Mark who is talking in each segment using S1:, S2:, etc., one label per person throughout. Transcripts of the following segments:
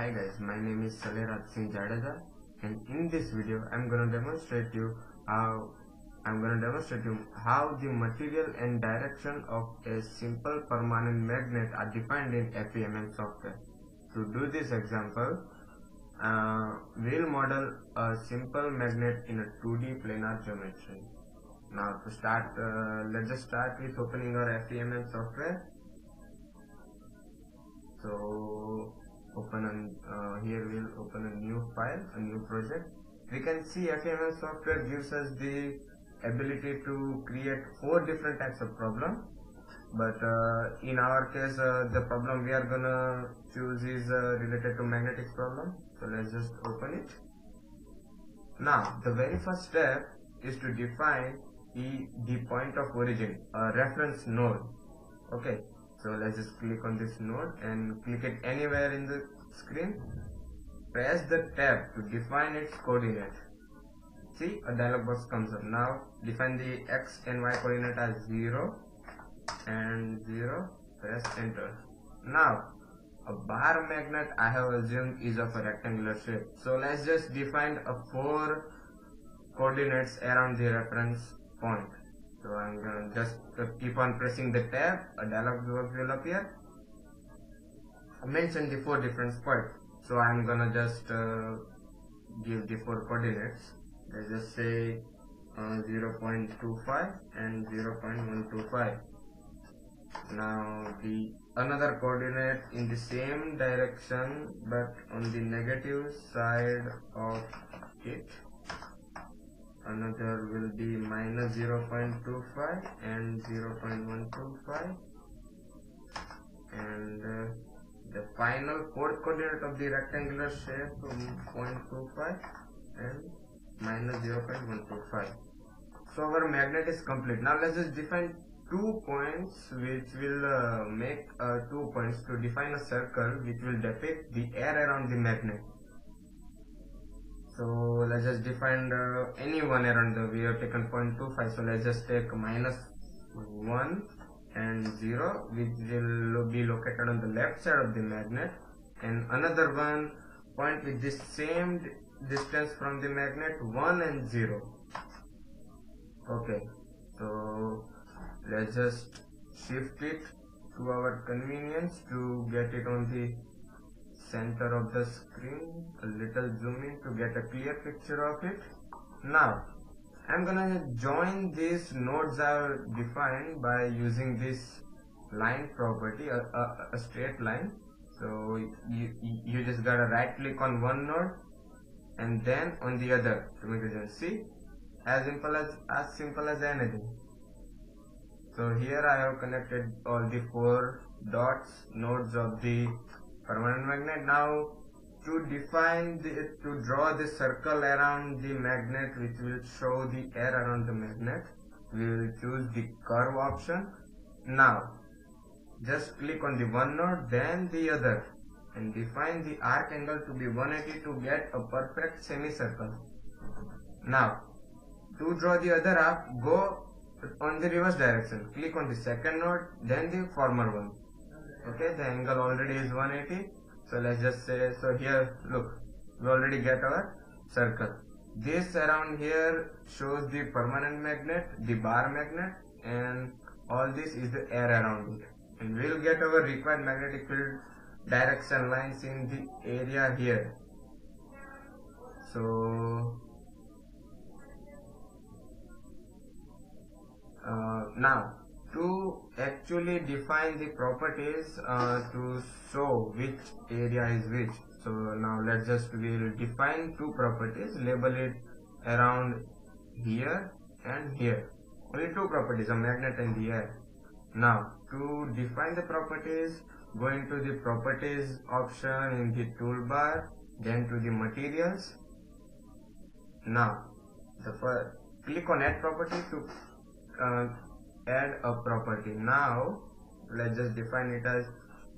S1: Hi guys, my name is Saliraj Singh Jadeja, and in this video I'm gonna demonstrate you how the material and direction of a simple permanent magnet are defined in FEMM software. To do this example, we'll model a simple magnet in a 2D planar geometry. Now to start, let's just start with opening our FEMM software. So here we'll open a new file, a new project. We can see FEMM software gives us the ability to create 4 different types of problem, but in our case the problem we are gonna choose is related to magnetics problem. So let's just open it. Now the very first step is to define the point of origin, a reference node. Okay, so let's just click on this node and click it anywhere in the screen. Press the tab to define its coordinate. See, a dialog box comes up. Now define the x and y coordinate as 0 and 0. Press enter. Now a bar magnet I have assumed is of a rectangular shape. So let's just define a 4 coordinates around the reference point. So I'm gonna just keep on pressing the tab. A dialog box will appear. Mention the 4 different points. So I'm gonna just give the 4 coordinates. Let's just say 0.25 and 0.125. Now the another coordinate in the same direction but on the negative side of it. Another will be minus 0.25 and 0.125, and the final 4th coordinate of the rectangular shape 0.25 and minus 0.125. So our magnet is complete. Now let's just define 2 points which will make 2 points to define a circle which will depict the air around the magnet. So let's just define any one around we have taken 0.25. So let's just take minus 1 and 0 which will be located on the left side of the magnet, and another one point with the same distance from the magnet 1 and 0. Okay, so let's just shift it to our convenience to get it on the center of the screen, a little zoom in to get a clear picture of it. Now I'm gonna join these nodes I've defined by using this line property, a straight line. So you just gotta right click on one node and then on the other to make a join. See, as simple as anything. So here I have connected all the 4 dots nodes of the permanent magnet. Now to draw the circle around the magnet which will show the air around the magnet, we will choose the curve option. Now just click on the one node then the other and define the arc angle to be 180 to get a perfect semicircle. Now to draw the other arc, go on the reverse direction, click on the second node then the former one. Okay, the angle already is 180. So let's just say, so here look, we already get our circle. This around here shows the permanent magnet, the bar magnet, and all this is the air around it, and we'll get our required magnetic field direction lines in the area here. So now to actually define the properties to show which area is which. So now let's just we'll define 2 properties, label it around here and here. Only 2 properties, a magnet and the air. Now to define the properties, go into the properties option in the toolbar, then to the materials. Now click on add property to add a property. Now let's just define it as,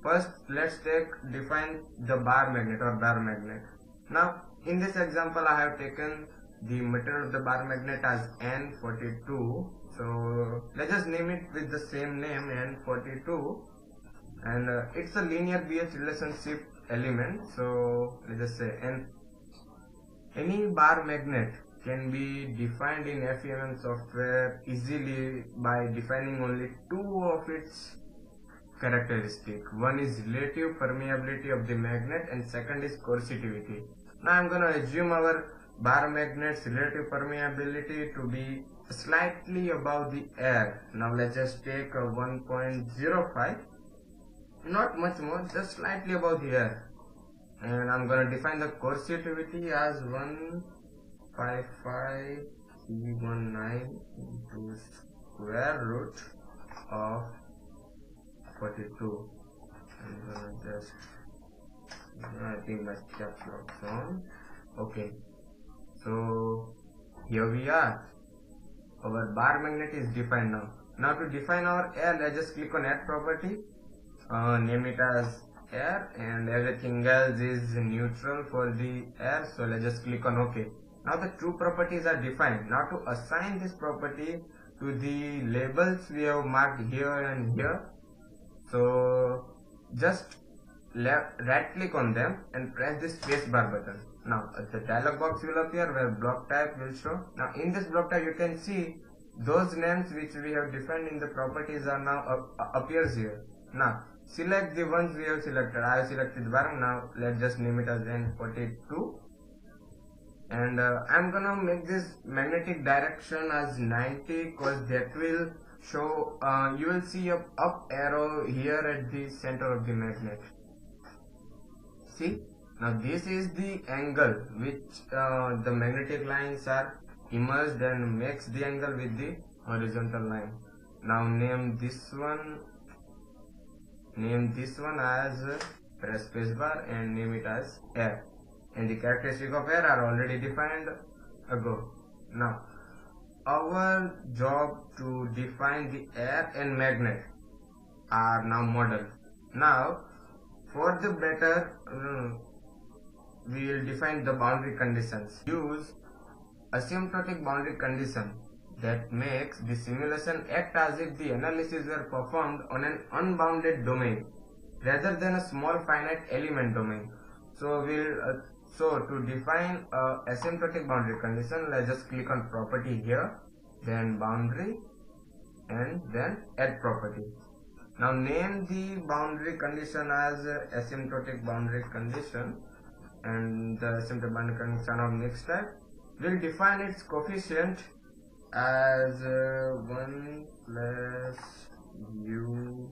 S1: first let's define the bar magnet or bar magnet. Now in this example I have taken the material of the bar magnet as N42. So let's just name it with the same name, N42, and it's a linear BH relationship element. So let's just say any bar magnet can be defined in FEMM software easily by defining only two of its characteristic. One is relative permeability of the magnet and second is coercitivity. Now I'm going to assume our bar magnet's relative permeability to be slightly above the air. Now let's just take a 1.05, not much more, just slightly above the air. And I'm going to define the coercitivity as 155,319 into square root of 42. I'm gonna just, I think my caps lock's on. Okay, so here we are. Our bar magnet is defined now. Now to define our air, let's just click on add property, name it as air, and everything else is neutral for the air. So let's just click on OK. Now the two properties are defined. Now to assign this property to the labels we have marked here and here. So just right click on them and press the space bar button. Now the dialog box will appear where block type will show. Now in this block type you can see those names which we have defined in the properties are now appears here. Now select the ones we have selected. I have selected the bar. Now let's just name it as N42, and I'm gonna make this magnetic direction as 90 because that will show, you will see a up arrow here at the center of the magnet. See, now this is the angle which the magnetic lines are immersed and makes the angle with the horizontal line. Now name this one as press spacebar and name it as air, and the characteristic of air are already defined ago. Now our job to define the air and magnet are now modeled. Now for the better, we will define the boundary conditions. Use asymptotic boundary condition that makes the simulation act as if the analysis were performed on an unbounded domain rather than a small finite element domain. So so to define a asymptotic boundary condition, let's just click on property here, then boundary, and then add property. Now name the boundary condition as asymptotic boundary condition, and the asymptotic boundary condition of next type will define its coefficient as 1 plus u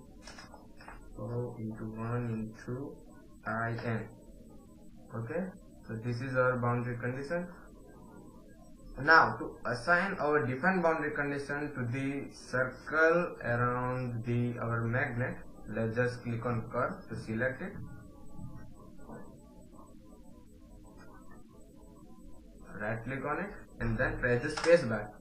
S1: into 1 into in. Okay, so this is our boundary condition. Now to assign our defined boundary condition to the circle around our magnet, let's just click on curve to select it. Right click on it and then press the space bar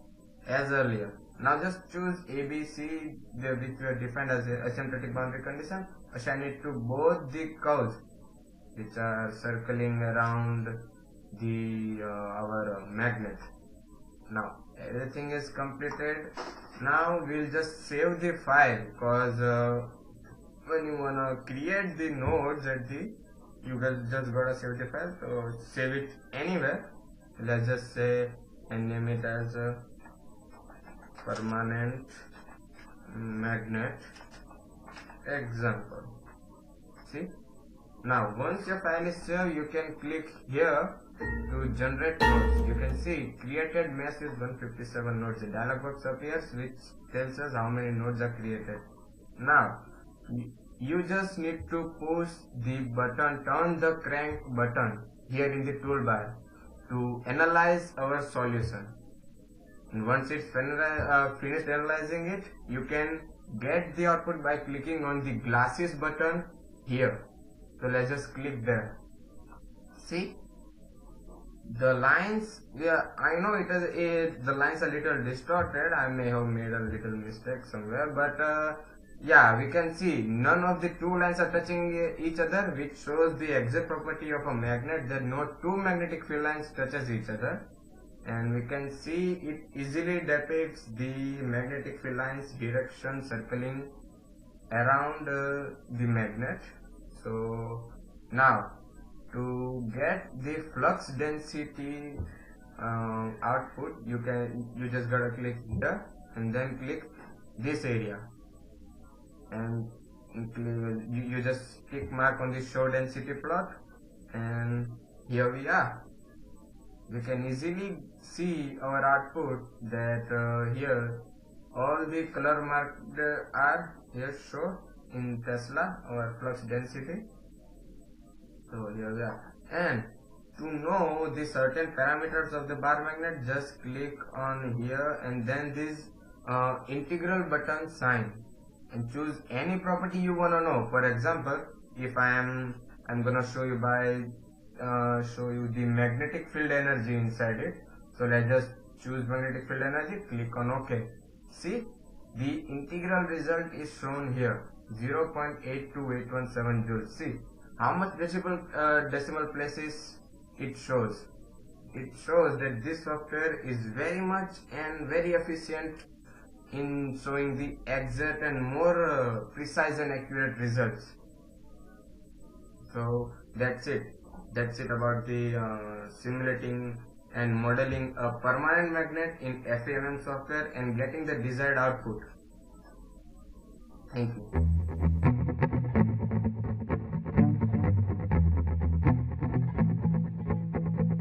S1: as earlier. Now just choose ABC, which we have defined as a asymptotic boundary condition, assign it to both the curves which are circling around our magnet. Now everything is completed. Now we'll just save the file, because when you wanna create the nodes you guys just gotta save the file. So save it anywhere. Let's just say and name it as a permanent magnet example. See, now once your file is saved, you can click here to generate nodes. You can see created mesh with 157 nodes. A dialog box appears which tells us how many nodes are created. Now you just need to push the button, turn the crank button here in the toolbar to analyze our solution. And once it's finished analyzing it, you can get the output by clicking on the glasses button here. So let's just click there. See, the lines, I know the lines are little distorted. I may have made a little mistake somewhere, but yeah, we can see none of the two lines are touching each other, which shows the exact property of a magnet that no two magnetic field lines touches each other. And we can see it easily depicts the magnetic field lines direction circling around the magnet. So Now, to get the flux density output, you just gotta click here and then click this area, and you just tick mark on the show density plot, and here we are. We can easily see our output that here all the color marked are here show in Tesla our flux density. So here we are. And to know the certain parameters of the bar magnet, just click on here and then this integral button sign and choose any property you want to know. For example, if I'm gonna show you the magnetic field energy inside it. So let's just choose magnetic field energy, click on OK. See, the integral result is shown here, 0.82817 joules. See how much decimal places it shows. It shows that this software is very much and very efficient in showing the exact and more precise and accurate results. So that's it about the simulating and modeling a permanent magnet in FEMM software and getting the desired output. Thank you.